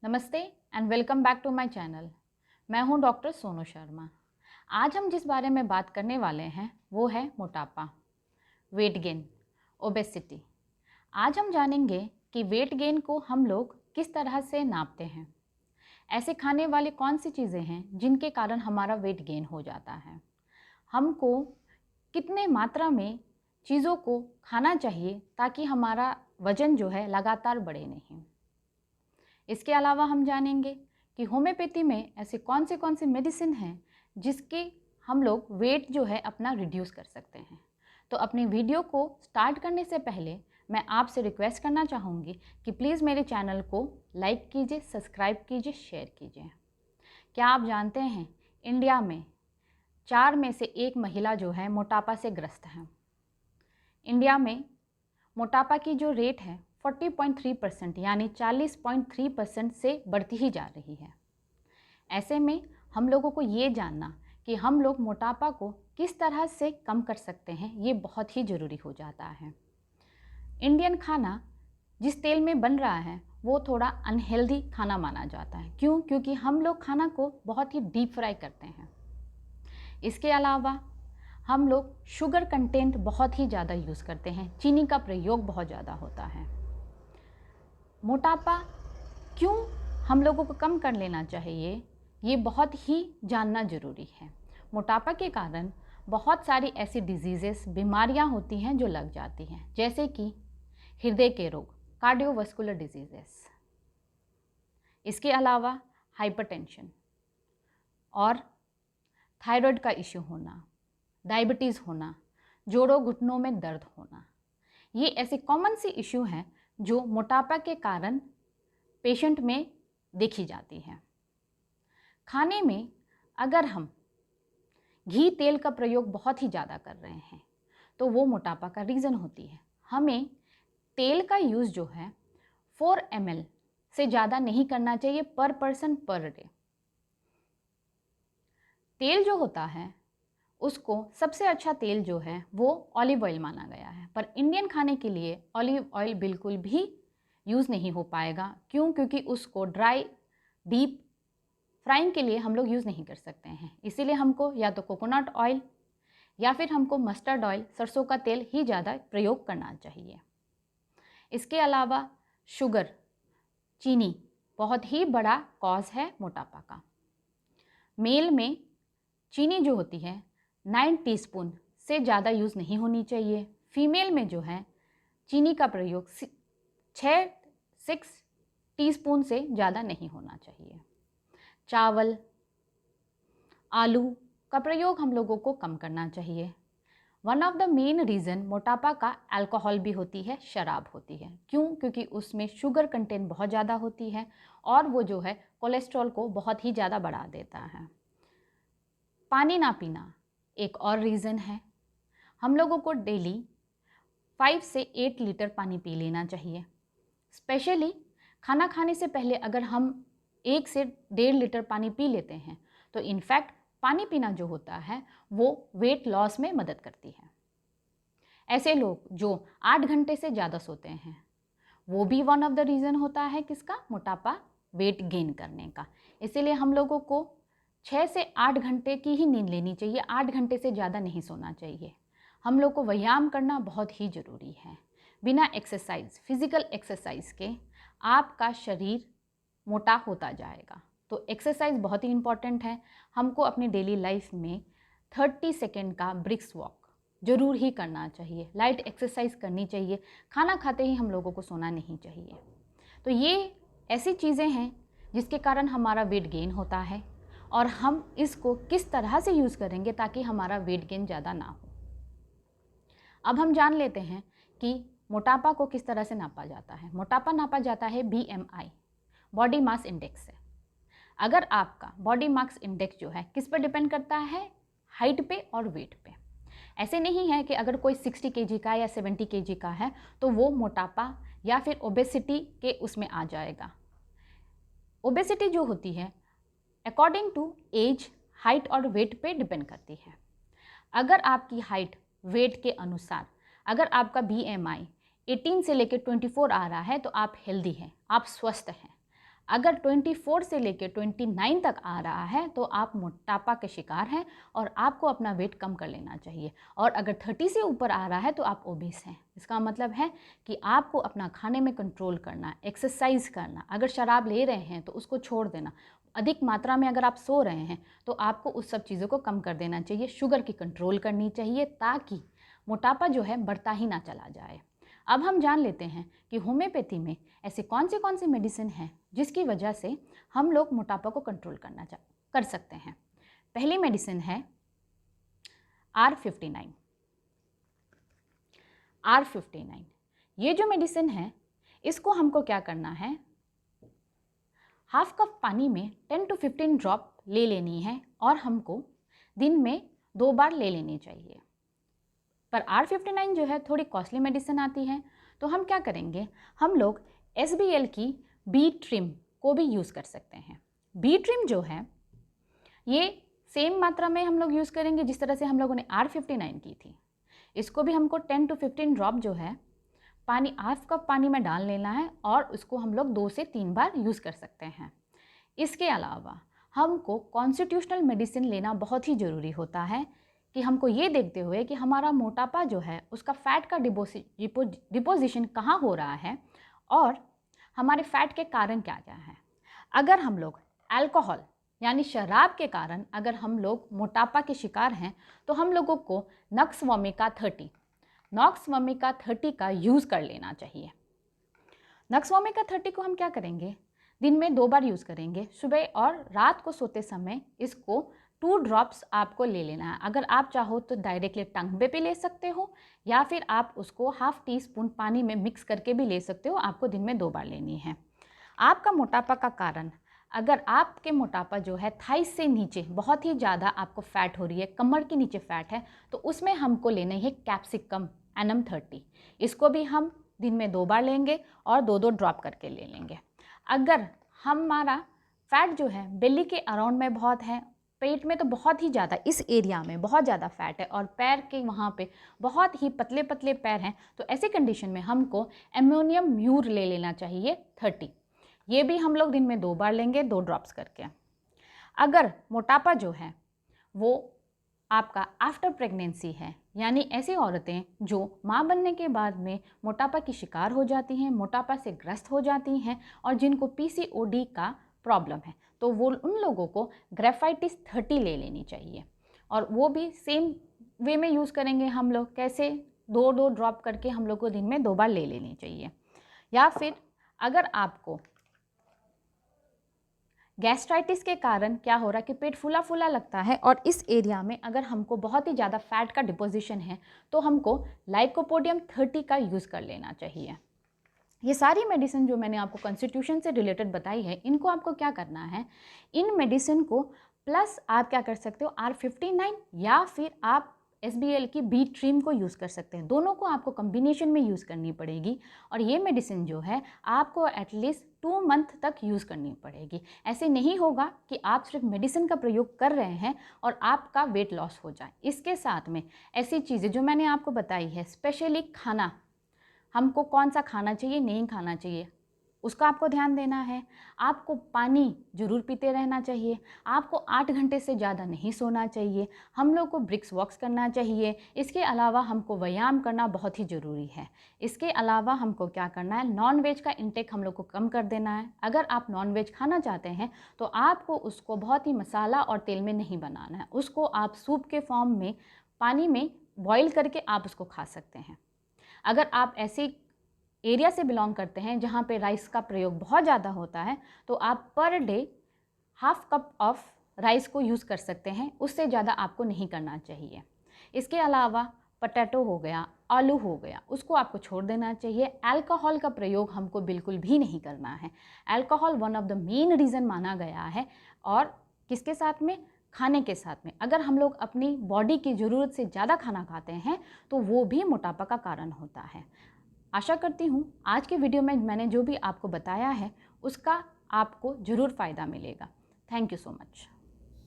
नमस्ते and welcome back to my channel. मैं हूं डॉक्टर सोनू शर्मा। आज हम जिस बारे में बात करने वाले हैं वो है मोटापा, वेट गेन, ओबेसिटी। आज हम जानेंगे कि वेट गेन को हम लोग किस तरह से नापते हैं। ऐसे खाने वाली कौन सी चीज़ें हैं जिनके कारण हमारा वेट गेन हो जाता है। हमको कितने मात्रा में चीज़ों को खाना चाहिए ताकि हमारा वज़न जो है लगातार बढ़े नहीं। इसके अलावा हम जानेंगे कि होम्योपैथी में ऐसे कौन सी मेडिसिन हैं जिसके हम लोग वेट जो है अपना रिड्यूस कर सकते हैं। तो अपनी वीडियो को स्टार्ट करने से पहले मैं आपसे रिक्वेस्ट करना चाहूँगी कि प्लीज़ मेरे चैनल को लाइक कीजिए, सब्सक्राइब कीजिए, शेयर कीजिए। क्या आप जानते हैं इंडिया में 4 में से 1 महिला जो है मोटापा से ग्रस्त है। इंडिया में मोटापा की जो रेट है 40.3% यानी 40.3% से बढ़ती ही जा रही है। ऐसे में हम लोगों को ये जानना कि हम लोग मोटापा को किस तरह से कम कर सकते हैं, ये बहुत ही ज़रूरी हो जाता है। इंडियन खाना जिस तेल में बन रहा है वो थोड़ा अनहेल्दी खाना माना जाता है। क्यों? क्योंकि हम लोग खाना को बहुत ही डीप फ्राई करते हैं। इसके अलावा हम लोग शुगर कंटेंट बहुत ही ज़्यादा यूज़ करते हैं, चीनी का प्रयोग बहुत ज़्यादा होता है। मोटापा क्यों हम लोगों को कम कर लेना चाहिए, ये बहुत ही जानना ज़रूरी है। मोटापा के कारण बहुत सारी ऐसी डिजीज़ेस, बीमारियां होती हैं जो लग जाती हैं, जैसे कि हृदय के रोग, कार्डियोवास्कुलर डिजीज़ेस। इसके अलावा हाइपरटेंशन और थायराइड का इश्यू होना, डायबिटीज़ होना, जोड़ों घुटनों में दर्द होना, ये ऐसे कॉमन सी इश्यू हैं जो मोटापा के कारण पेशेंट में देखी जाती है। खाने में अगर हम घी तेल का प्रयोग बहुत ही ज़्यादा कर रहे हैं तो वो मोटापा का रीज़न होती है। हमें तेल का यूज़ जो है 4 ml से ज़्यादा नहीं करना चाहिए पर पर्सन पर डे। तेल जो होता है उसको सबसे अच्छा तेल जो है वो ऑलिव ऑयल माना गया है, पर इंडियन खाने के लिए ऑलिव ऑयल बिल्कुल भी यूज़ नहीं हो पाएगा। क्यों? क्योंकि उसको ड्राई डीप फ्राइंग के लिए हम लोग यूज़ नहीं कर सकते हैं। इसीलिए हमको या तो कोकोनट ऑयल या फिर हमको मस्टर्ड ऑयल, सरसों का तेल ही ज़्यादा प्रयोग करना चाहिए। इसके अलावा शुगर, चीनी बहुत ही बड़ा कॉज है मोटापा का। मेल में चीनी जो होती है 9 टीस्पून से ज़्यादा यूज़ नहीं होनी चाहिए। फीमेल में जो है चीनी का प्रयोग 6 टीस्पून से ज़्यादा नहीं होना चाहिए। चावल, आलू का प्रयोग हम लोगों को कम करना चाहिए। One of the main reason मोटापा का अल्कोहल भी होती है, शराब होती है। क्यों? क्योंकि उसमें शुगर कंटेंट बहुत ज़्यादा होती है और वो जो है कोलेस्ट्रॉल को बहुत ही ज़्यादा बढ़ा देता है। पानी ना पीना एक और रीज़न है। हम लोगों को डेली 5 से 8 लीटर पानी पी लेना चाहिए। स्पेशली खाना खाने से पहले अगर हम 1 से 1.5 लीटर पानी पी लेते हैं तो इनफैक्ट पानी पीना जो होता है वो वेट लॉस में मदद करती है। ऐसे लोग जो 8 घंटे से ज़्यादा सोते हैं वो भी वन ऑफ द रीज़न होता है किसका? मोटापा, वेट गेन करने का। इसीलिए हम लोगों को 6 से 8 घंटे की ही नींद लेनी चाहिए, 8 घंटे से ज़्यादा नहीं सोना चाहिए। हम लोग को व्यायाम करना बहुत ही ज़रूरी है। बिना एक्सरसाइज, फिजिकल एक्सरसाइज के आपका शरीर मोटा होता जाएगा। तो एक्सरसाइज बहुत ही इम्पॉर्टेंट है। हमको अपनी डेली लाइफ में 30 सेकेंड का ब्रिक्स वॉक ज़रूर ही करना चाहिए। लाइट एक्सरसाइज करनी चाहिए। खाना खाते ही हम लोगों को सोना नहीं चाहिए। तो ये ऐसी चीज़ें हैं जिसके कारण हमारा वेट गेन होता है और हम इसको किस तरह से यूज़ करेंगे ताकि हमारा वेट गेन ज़्यादा ना हो। अब हम जान लेते हैं कि मोटापा को किस तरह से नापा जाता है। मोटापा नापा जाता है BMI, बॉडी मास इंडेक्स से। अगर आपका बॉडी मास इंडेक्स जो है किस पर डिपेंड करता है? हाइट पे और वेट पे। ऐसे नहीं है कि अगर कोई 60 kg का या 70 kg का है तो वो मोटापा या फिर ओबेसिटी के उसमें आ जाएगा। ओबेसिटी जो होती है अकॉर्डिंग टू एज, हाइट और वेट पे डिपेंड करती है। अगर आपकी हाइट वेट के अनुसार अगर आपका BMI 18 से लेकर 24 आ रहा है तो आप हेल्दी हैं, आप स्वस्थ हैं। अगर 24 से लेकर 29 तक आ रहा है तो आप मोटापा के शिकार हैं और आपको अपना वेट कम कर लेना चाहिए। और अगर 30 से ऊपर आ रहा है तो आप ओबीस हैं। इसका मतलब है कि आपको अपना खाने में कंट्रोल करना, एक्सरसाइज करना, अगर शराब ले रहे हैं तो उसको छोड़ देना, अधिक मात्रा में अगर आप सो रहे हैं तो आपको उस सब चीज़ों को कम कर देना चाहिए, शुगर की कंट्रोल करनी चाहिए ताकि मोटापा जो है बढ़ता ही ना चला जाए। अब हम जान लेते हैं कि होम्योपैथी में ऐसे कौन से मेडिसिन हैं जिसकी वजह से हम लोग मोटापा को कंट्रोल कर सकते हैं। पहली मेडिसिन है R59। R59 ये जो मेडिसिन है इसको हमको क्या करना है, हाफ कप पानी में 10 to 15 ड्रॉप ले लेनी है और हमको दिन में 2 बार ले लेनी चाहिए। पर R59 जो है थोड़ी कॉस्टली मेडिसिन आती है, तो हम क्या करेंगे, हम लोग SBL की बी ट्रिम को भी यूज़ कर सकते हैं। बी ट्रिम जो है ये सेम मात्रा में हम लोग यूज़ करेंगे जिस तरह से हम लोगों ने R59 की थी। इसको भी हमको 10 to 15 ड्रॉप जो है पानी, हाफ कप पानी में डाल लेना है और उसको हम लोग 2 से 3 बार यूज़ कर सकते हैं। इसके अलावा हमको कॉन्स्टिट्यूशनल मेडिसिन लेना बहुत ही ज़रूरी होता है कि हमको ये देखते हुए कि हमारा मोटापा जो है उसका फ़ैट का डिपोजिशन कहाँ हो रहा है और हमारे फ़ैट के कारण क्या क्या हैं। अगर हम लोग अल्कोहल यानी शराब के कारण अगर हम लोग मोटापा के शिकार हैं तो हम लोगों को नॉक्स वोमिका 30 का यूज़ कर लेना चाहिए। नॉक्स वोमिका 30 को हम क्या करेंगे, दिन में 2 बार यूज़ करेंगे, सुबह और रात को सोते समय इसको 2 ड्रॉप्स आपको ले लेना है। अगर आप चाहो तो डायरेक्टली टंग पे भी ले सकते हो या फिर आप उसको हाफ टी स्पून पानी में मिक्स करके भी ले सकते हो। आपको दिन में 2 बार लेनी है। आपका मोटापा का कारण, अगर आपके मोटापा जो है थाइस से नीचे बहुत ही ज़्यादा आपको फ़ैट हो रही है, कमर के नीचे फ़ैट है, तो उसमें हमको लेना है कैप्सिकम NM30। इसको भी हम दिन में 2 बार लेंगे और 2-2 ड्रॉप करके ले लेंगे। अगर हमारा फ़ैट जो है बेली के अराउंड में बहुत है, पेट में तो बहुत ही ज़्यादा, इस एरिया में बहुत ज़्यादा फ़ैट है और पैर के वहाँ पे बहुत ही पतले पतले पैर हैं, तो ऐसी कंडीशन में हमको अमोनियम म्यूर ले लेना चाहिए 30। ये भी हम लोग दिन में 2 बार लेंगे, 2 ड्रॉप्स करके। अगर मोटापा जो है वो आपका आफ्टर प्रेगनेंसी है, यानी ऐसी औरतें जो माँ बनने के बाद में मोटापा की शिकार हो जाती हैं, मोटापा से ग्रस्त हो जाती हैं और जिनको PCOD का प्रॉब्लम है, तो वो उन लोगों को ग्रेफाइटिस 30 ले लेनी चाहिए। और वो भी सेम वे में यूज़ करेंगे हम लोग, कैसे 2-2 ड्रॉप करके हम लोग को दिन में 2 बार ले लेनी चाहिए। या फिर अगर आपको गैस्ट्राइटिस के कारण क्या हो रहा है कि पेट फूला फूला लगता है और इस एरिया में अगर हमको बहुत ही ज़्यादा फैट का डिपोजिशन है तो हमको लाइकोपोडियम 30 का यूज़ कर लेना चाहिए। ये सारी मेडिसिन जो मैंने आपको कॉन्स्टिट्यूशन से रिलेटेड बताई है, इनको आपको क्या करना है, इन मेडिसिन को प्लस आप क्या कर सकते हो, R59 या फिर आप SBL की बी ट्रिम को यूज़ कर सकते हैं। दोनों को आपको कम्बिनेशन में यूज़ करनी पड़ेगी और ये मेडिसिन जो है आपको एटलीस्ट 2 मंथ तक यूज़ करनी पड़ेगी। ऐसे नहीं होगा कि आप सिर्फ मेडिसिन का प्रयोग कर रहे हैं और आपका वेट लॉस हो जाए। इसके साथ में ऐसी चीज़ें जो मैंने आपको बताई है, स्पेशली खाना, हमको कौन सा खाना चाहिए, नहीं खाना चाहिए, उसका आपको ध्यान देना है। आपको पानी ज़रूर पीते रहना चाहिए। आपको 8 घंटे से ज़्यादा नहीं सोना चाहिए। हम लोग को ब्रिक्स वॉक्स करना चाहिए। इसके अलावा हमको व्यायाम करना बहुत ही ज़रूरी है। इसके अलावा हमको क्या करना है, नॉन वेज का इंटेक हम लोग को कम कर देना है। अगर आप नॉन वेज खाना चाहते हैं तो आपको उसको बहुत ही मसाला और तेल में नहीं बनाना है। उसको आप सूप के फॉर्म में पानी में बॉईल करके आप उसको खा सकते हैं। अगर आप ऐसे एरिया से बिलोंग करते हैं जहाँ पे राइस का प्रयोग बहुत ज़्यादा होता है तो आप per day half cup of rice को यूज़ कर सकते हैं, उससे ज़्यादा आपको नहीं करना चाहिए। इसके अलावा पोटैटो हो गया, आलू हो गया, उसको आपको छोड़ देना चाहिए। अल्कोहल का प्रयोग हमको बिल्कुल भी नहीं करना है। Alcohol one of the main reason माना गया है। और किसके साथ में, खाने के साथ में। अगर हम लोग अपनी बॉडी की ज़रूरत से ज़्यादा खाना खाते हैं तो वो भी मोटापा का कारण होता है। आशा करती हूँ आज के वीडियो में मैंने जो भी आपको बताया है उसका आपको ज़रूर फ़ायदा मिलेगा। Thank you so much.